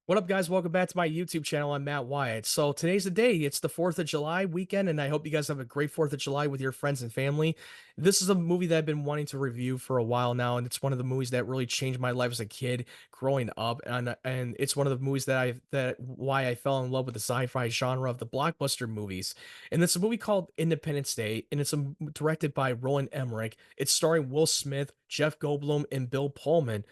What up, guys? Welcome back to my YouTube channel. I'm Matt Wyatt. So today's the day. It's the 4th of July weekend, and I hope you guys have a great 4th of July with your friends and family. This is a movie that I've been wanting to review for a while now, and it's one of the movies that really changed my life as a kid growing up. And it's one of the movies that why I fell in love with the sci-fi genre of the blockbuster movies. And it's a movie called Independence Day, and it's directed by Roland Emmerich. It's starring Will Smith, Jeff Goldblum, and Bill Pullman.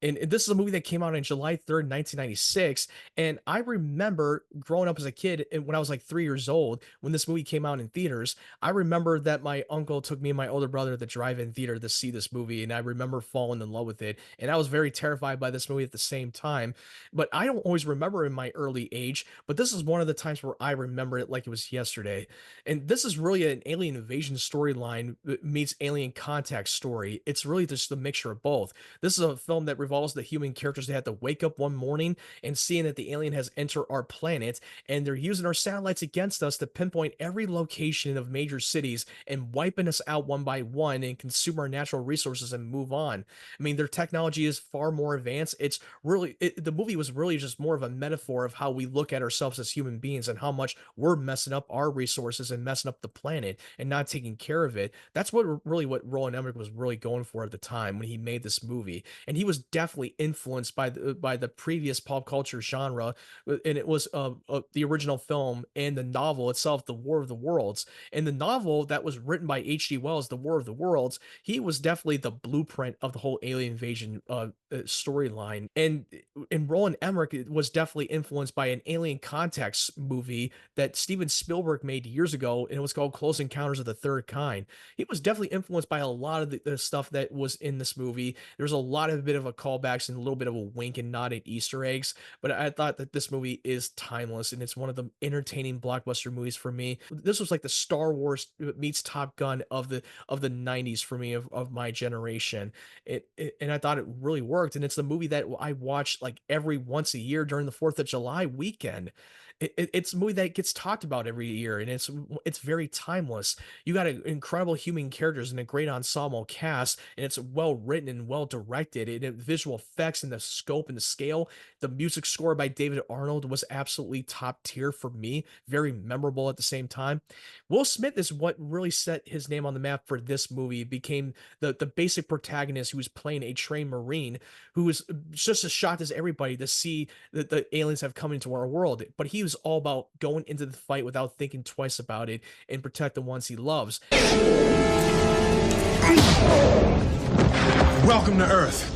And this is a movie that came out on July 3rd, 1996. And I remember growing up as a kid, and when I was like 3 years old, when this movie came out in theaters, I remember that my uncle took me and my older brother to the drive-in theater to see this movie. And I remember falling in love with it. And I was very terrified by this movie at the same time. But I don't always remember in my early age, but this is one of the times where I remember it like it was yesterday. And this is really an alien invasion storyline meets alien contact story. It's really just a mixture of both. This is a film that revolves the human characters that have to wake up one morning and seeing that the alien has entered our planet, and they're using our satellites against us to pinpoint every location of major cities and wiping us out one by one and consume our natural resources and move on. I mean, their technology is far more advanced. It's really the movie was really just more of a metaphor of how we look at ourselves as human beings and how much we're messing up our resources and messing up the planet and not taking care of it. That's what Roland Emmerich was really going for at the time when he made this movie. And he was definitely influenced by the previous pop culture genre, and it was the original film and the novel itself, The War of the Worlds. And the novel that was written by H.G. Wells, The War of the Worlds, he was definitely the blueprint of the whole alien invasion storyline. And Roland Emmerich was definitely influenced by an alien context movie that Steven Spielberg made years ago, and it was called Close Encounters of the Third Kind. He was definitely influenced by a lot of the stuff that was in this movie. There's a lot of bit of a callbacks and a little bit of a wink and nod at Easter eggs, but I thought that this movie is timeless and it's one of the entertaining blockbuster movies for me. This was like the Star Wars meets Top Gun of the 90s for me, of my generation. And I thought it really worked, and it's the movie that I watch like every once a year during the 4th of July weekend. It's a movie that gets talked about every year, and it's very timeless. You got incredible human characters and a great ensemble cast, and it's well written and well directed. And visual effects and the scope and the scale. The music score by David Arnold was absolutely top tier for me, very memorable at the same time. Will Smith is what really set his name on the map for this movie. Became the basic protagonist who was playing a trained Marine who was just as shocked as everybody to see that the aliens have come into our world. But he was all about going into the fight without thinking twice about it and protect the ones he loves. Welcome to Earth.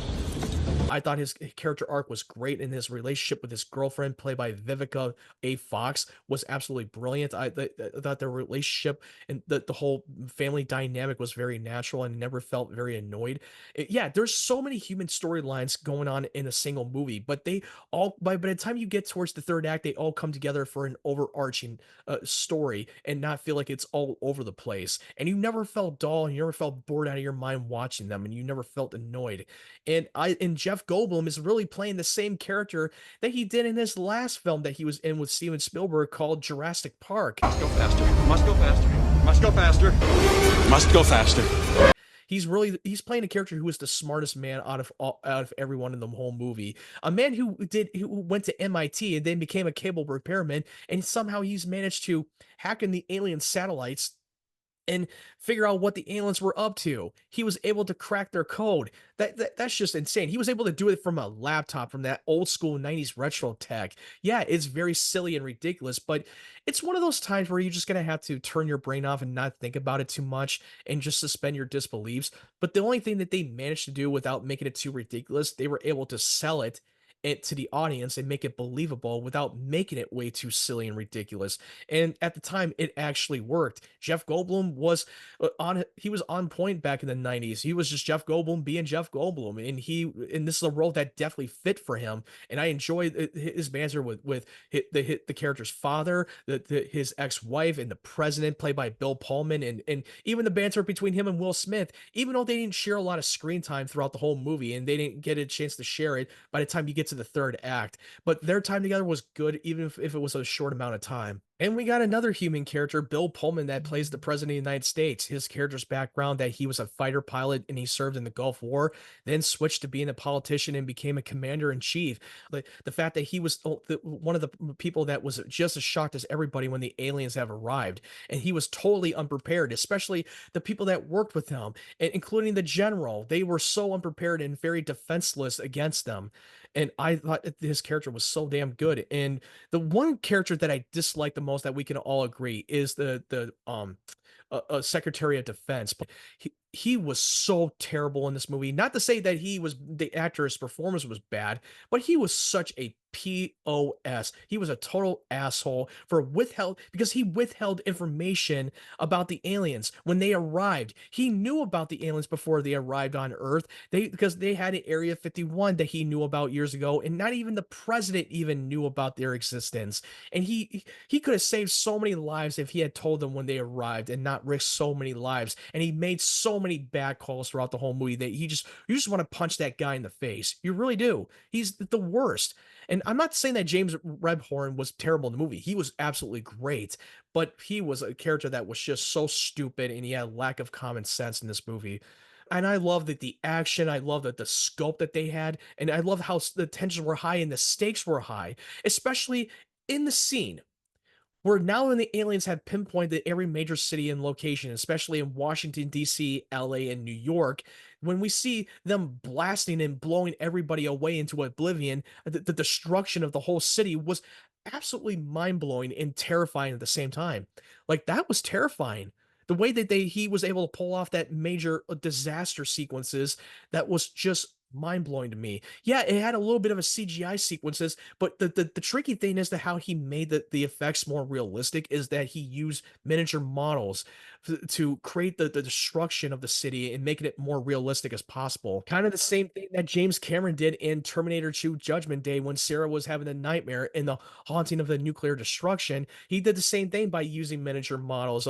I thought his character arc was great, and his relationship with his girlfriend, played by Vivica A. Fox, was absolutely brilliant. I thought their relationship and the whole family dynamic was very natural and never felt very annoyed. Yeah, there's so many human storylines going on in a single movie, but they all by the time you get towards the third act, they all come together for an overarching story and not feel like it's all over the place. And you never felt dull, and you never felt bored out of your mind watching them, and you never felt annoyed. And Jeff Goldblum is really playing the same character that he did in his last film that he was in with Steven Spielberg called Jurassic Park. Must go faster. Must go faster. Must go faster. Must go faster. He's playing a character who is the smartest man out of everyone in the whole movie. A man who went to MIT and then became a cable repairman, and somehow he's managed to hack in the alien satellites and figure out what the aliens were up to. He was able to crack their code. That's just insane. He was able to do it from a laptop, from that old school 90s retro tech. Yeah, it's very silly and ridiculous, but it's one of those times where you're just going to have to turn your brain off and not think about it too much and just suspend your disbeliefs. But the only thing that they managed to do without making it too ridiculous, they were able to sell it to the audience and make it believable without making it way too silly and ridiculous. And at the time, it actually worked. Jeff Goldblum was he was on point back in the 90s. He was just Jeff Goldblum being Jeff Goldblum, and this is a role that definitely fit for him. And I enjoyed his banter with the character's father, his ex-wife, and the president, played by Bill Pullman, and even the banter between him and Will Smith. Even though they didn't share a lot of screen time throughout the whole movie, and they didn't get a chance to share it, by the time you get to the third act, but their time together was good, even if it was a short amount of time. And we got another human character, Bill Pullman, that plays the president of the United States. His character's background, that he was a fighter pilot and he served in the Gulf War, then switched to being a politician and became a commander in chief. The fact that he was one of the people that was just as shocked as everybody when the aliens have arrived, and he was totally unprepared, especially the people that worked with him, including the general. They were so unprepared and very defenseless against them. And I thought that his character was so damn good. And the one character that I dislike the most, that we can all agree, is Secretary of Defense. But he was so terrible in this movie. Not to say that he was the actor's performance was bad, but he was such a POS. He was a total asshole for withheld because he withheld information about the aliens when they arrived. He knew about the aliens before they arrived on Earth. Because they had an Area 51 that he knew about years ago, and not even the president even knew about their existence. And he could have saved so many lives if he had told them when they arrived and not risked so many lives. And he made so many bad calls throughout the whole movie that you just want to punch that guy in the face. You really do. He's the worst. And I'm not saying that James Rebhorn was terrible in the movie. He was absolutely great, but he was a character that was just so stupid, and he had lack of common sense in this movie. And I love that the action, I love that the scope that they had, and I love how the tensions were high and the stakes were high, especially in the scene where now when the aliens have pinpointed every major city and location, especially in Washington, D.C., LA, and New York, when we see them blasting and blowing everybody away into oblivion, the destruction of the whole city was absolutely mind blowing and terrifying at the same time. Like, that was terrifying. The way that he was able to pull off that major disaster sequences, that was just mind blowing to me. Yeah, it had a little bit of a CGI sequences, but the tricky thing is that how he made the effects more realistic is that he used miniature models to create the destruction of the city and making it more realistic as possible. Kind of the same thing that James Cameron did in Terminator 2 Judgment Day when Sarah was having a nightmare in the haunting of the nuclear destruction. He did the same thing by using miniature models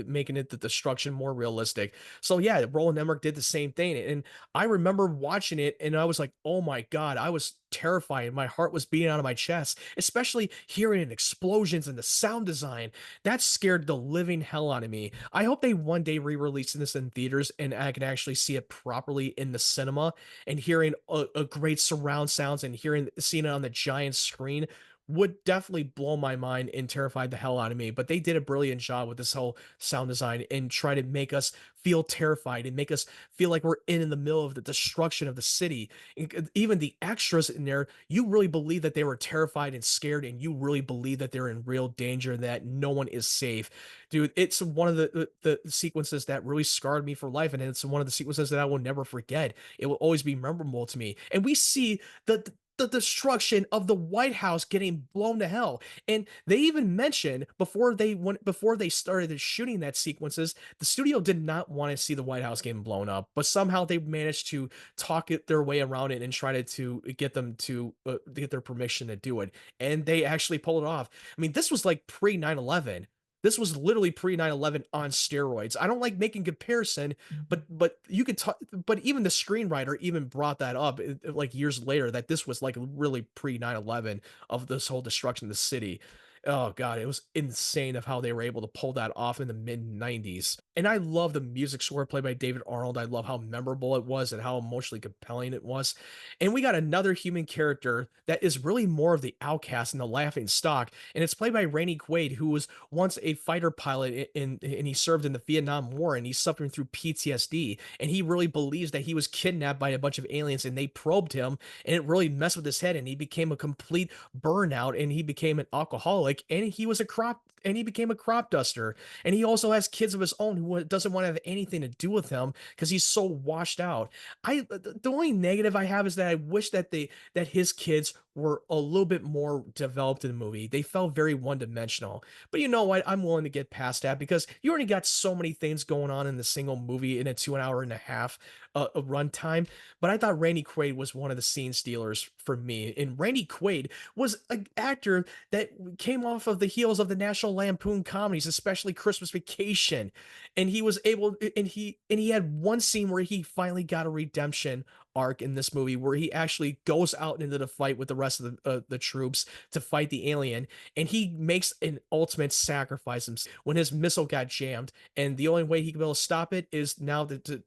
making it the destruction more realistic. So yeah, Roland Emmerich did the same thing. And I remember watching it and I was like, oh my God, I was terrified. My heart was beating out of my chest, especially hearing explosions and the sound design. That scared the living hell out of me. I hope they one day re-release this in theaters and I can actually see it properly in the cinema, and hearing a great surround sounds and seeing it on the giant screen would definitely blow my mind and terrify the hell out of me. But they did a brilliant job with this whole sound design and try to make us feel terrified and make us feel like we're in the middle of the destruction of the city. Even the extras in there, you really believe that they were terrified and scared, and you really believe that they're in real danger and that no one is safe. Dude, it's one of the sequences that really scarred me for life, and it's one of the sequences that I will never forget. It will always be memorable to me. And we see the destruction of the White House getting blown to hell. And they even mentioned before they started shooting that sequences, the studio did not want to see the White House getting blown up, but somehow they managed to talk it their way around it and try to get them to get their permission to do it. And they actually pulled it off. I mean, this was like pre 9/11. This was literally pre 9/11 on steroids. I don't like making comparison, but you could talk. But even the screenwriter even brought that up like years later, that this was like really pre 9/11 of this whole destruction of the city. Oh God, it was insane of how they were able to pull that off in the mid 90s. And I love the music score played by David Arnold. I love how memorable it was and how emotionally compelling it was. And we got another human character that is really more of the outcast and the laughing stock. And it's played by Rainey Quaid, who was once a fighter pilot and he served in the Vietnam War, and he's suffering through PTSD. And he really believes that he was kidnapped by a bunch of aliens and they probed him, and it really messed with his head, and he became a complete burnout, and he became an alcoholic, and he became a crop duster. And he also has kids of his own who doesn't want to have anything to do with him because he's so washed out. The only negative I have is that I wish that his kids were a little bit more developed in the movie. They felt very one-dimensional. But you know what? I'm willing to get past that because you already got so many things going on in the single movie in a 2 hour and a half a runtime. But I thought Randy Quaid was one of the scene stealers for me. And Randy Quaid was an actor that came off of the heels of the National Lampoon comedies, especially Christmas Vacation. And he was able, and he had one scene where he finally got a redemption arc in this movie where he actually goes out into the fight with the rest of the troops to fight the alien, and he makes an ultimate sacrifice when his missile got jammed, and the only way he can be able to stop it is now to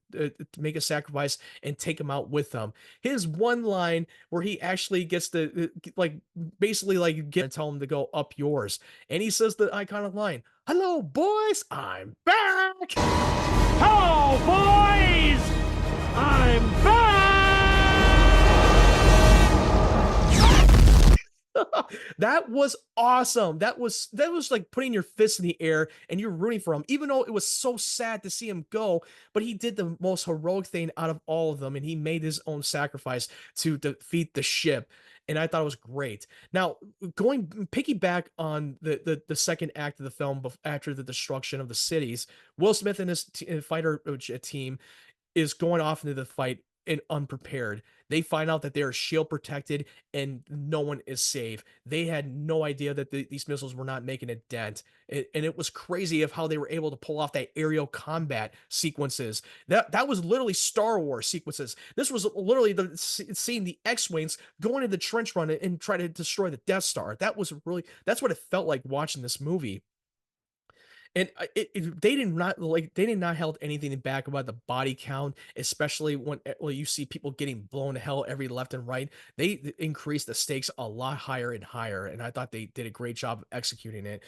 make a sacrifice and take him out with them. His one line where he actually gets to like basically like get and tell him to go up yours, and he says the iconic line, "Hello, boys, I'm back." Hello, boys! I'm back! That was awesome. That was like putting your fist in the air and you're rooting for him, even though it was so sad to see him go. But he did the most heroic thing out of all of them, and he made his own sacrifice to defeat the ship. And I thought it was great. Now, going piggyback on the second act of the film after the destruction of the cities, Will Smith and his fighter team is going off into the fight and unprepared. They find out that they are shield protected and no one is safe. They had no idea that these missiles were not making a dent. And it was crazy of how they were able to pull off that aerial combat sequences. That was literally Star Wars sequences. This was literally seeing the X-Wings go into the trench run and try to destroy the Death Star. That's what it felt like watching this movie. And they did not held anything back about the body count, especially when you see people getting blown to hell every left and right. They increased the stakes a lot higher and higher, and I thought they did a great job of executing it.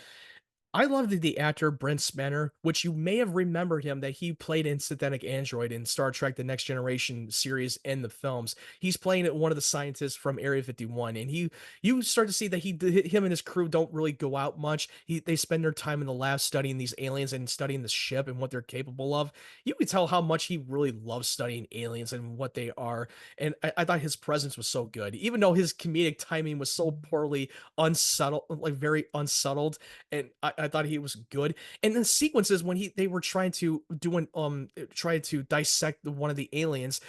I loved the actor Brent Spiner, which you may have remembered him that he played in Synthetic Android in Star Trek: The Next Generation series and the films. He's playing one of the scientists from Area 51, and you start to see that him and his crew don't really go out much. They spend their time in the lab studying these aliens and studying the ship and what they're capable of. You can tell how much he really loves studying aliens and what they are. And I thought his presence was so good, even though his comedic timing was so poorly unsubtle, like very unsettled. And I thought he was good. And the sequences when they were trying to try to dissect one of the aliens,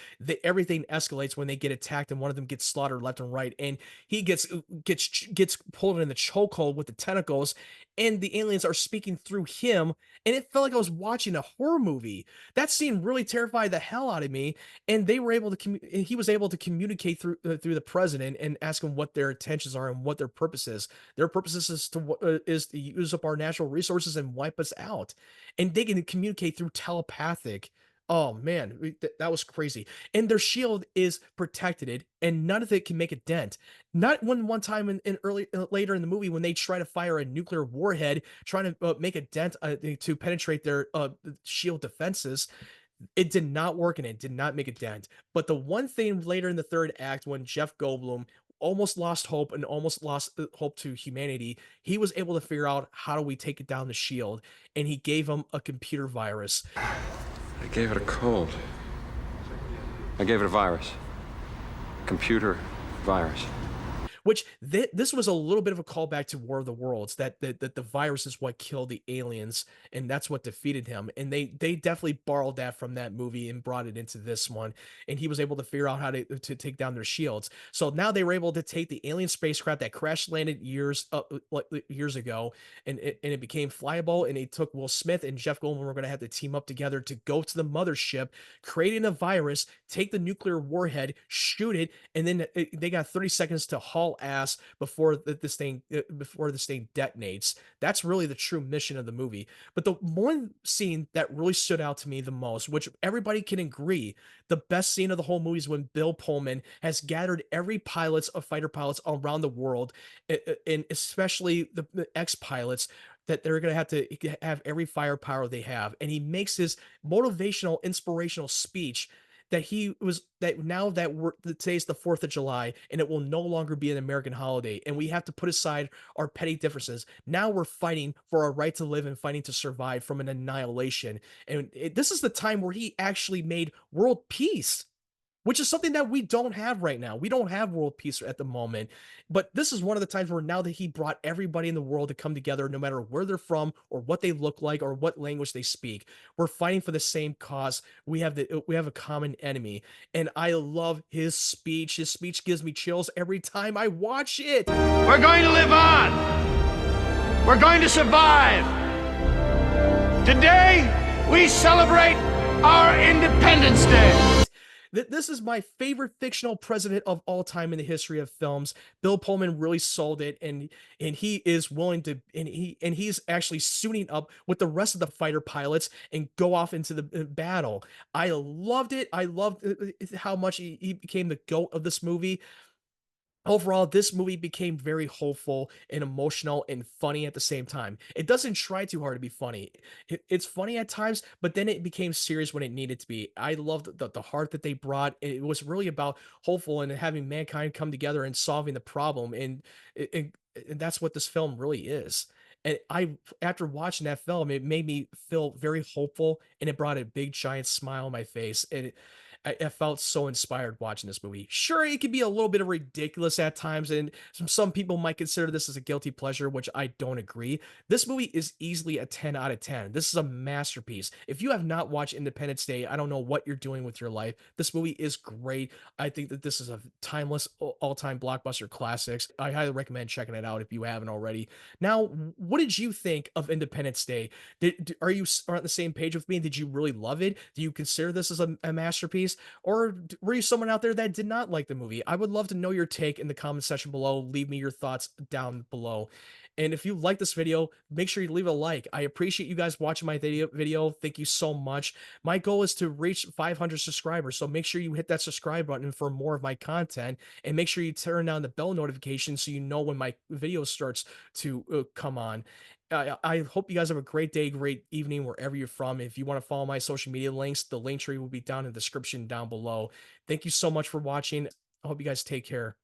everything escalates when they get attacked and one of them gets slaughtered left and right, and he gets pulled in the chokehold with the tentacles, and the aliens are speaking through him, and it felt like I was watching a horror movie. That scene really terrified the hell out of me, and they were able to he was able to communicate through the president and ask him what their intentions are and what their purpose is. Their purpose is to use up our natural resources and wipe us out, and they can communicate through telepathic. Oh man, that was crazy. And their shield is protected, and none of it can make a dent. Not when one time in early later in the movie when they try to fire a nuclear warhead, trying to make a dent to penetrate their shield defenses. It did not work and it did not make a dent. But the one thing later in the third act, when Jeff Goldblum almost lost hope and almost lost hope to humanity, he was able to figure out how do we take it down the shield, and he gave him a computer virus. I gave it a cold. I gave it a virus. Computer virus. Which this was a little bit of a callback to War of the Worlds, that the virus is what killed the aliens, and that's what defeated him. And they definitely borrowed that from that movie and brought it into this one. And he was able to figure out how to take down their shields. So now they were able to take the alien spacecraft that crash landed years ago, and it became flyable. And they took Will Smith and Jeff Goldblum were going to have to team up together to go to the mothership, creating a virus, take the nuclear warhead, shoot it, and then they got 30 seconds to haul ass before this thing detonates. That's really the true mission of the movie. But the one scene that really stood out to me the most, which everybody can agree, the best scene of the whole movie, is when Bill Pullman has gathered every pilots of fighter pilots around the world, and especially the ex-pilots, that they're going to have every firepower they have. And he makes his motivational, inspirational speech that now that today's the 4th of July and it will no longer be an American holiday, and we have to put aside our petty differences. Now we're fighting for our right to live and fighting to survive from an annihilation. And this is the time where he actually made world peace, which is something that we don't have right now. We don't have world peace at the moment. But this is one of the times where now that he brought everybody in the world to come together, no matter where they're from or what they look like or what language they speak, we're fighting for the same cause. We have a common enemy. And I love his speech. His speech gives me chills every time I watch it. We're going to live on. We're going to survive. Today, we celebrate our Independence Day. This is my favorite fictional president of all time in the history of films. Bill Pullman really sold it, and he is willing to, and he's actually suiting up with the rest of the fighter pilots and go off into the battle. I loved it. I loved how much he became the goat of this movie. Overall, this movie became very hopeful and emotional and funny at the same time. It doesn't try too hard to be funny. It's funny at times, but then it became serious when it needed to be. I loved the heart that they brought. It was really about hopeful and having mankind come together and solving the problem. And that's what this film really is. And after watching that film, it made me feel very hopeful, and it brought a big giant smile on my face. And I felt so inspired watching this movie. Sure, it can be a little bit of ridiculous at times, and some people might consider this as a guilty pleasure, which I don't agree. This movie is easily a 10 out of 10. This is a masterpiece. If you have not watched Independence Day, I don't know what you're doing with your life. This movie is great. I think that this is a timeless, all-time blockbuster classics. I highly recommend checking it out if you haven't already. Now, what did you think of Independence Day? Are you on the same page with me? Did you really love it? Do you consider this as a masterpiece? Or were you someone out there that did not like the movie? I would love to know your take in the comment section below. Leave me your thoughts down below. And if you like this video, make sure you leave a like. I appreciate you guys watching my video. Thank you so much. My goal is to reach 500 subscribers, so make sure you hit that subscribe button for more of my content, and make sure you turn on the bell notification so you know when my video starts to come on. I hope you guys have a great day, great evening, wherever you're from. If you want to follow my social media links, the link tree will be down in the description down below. Thank you so much for watching. I hope you guys take care.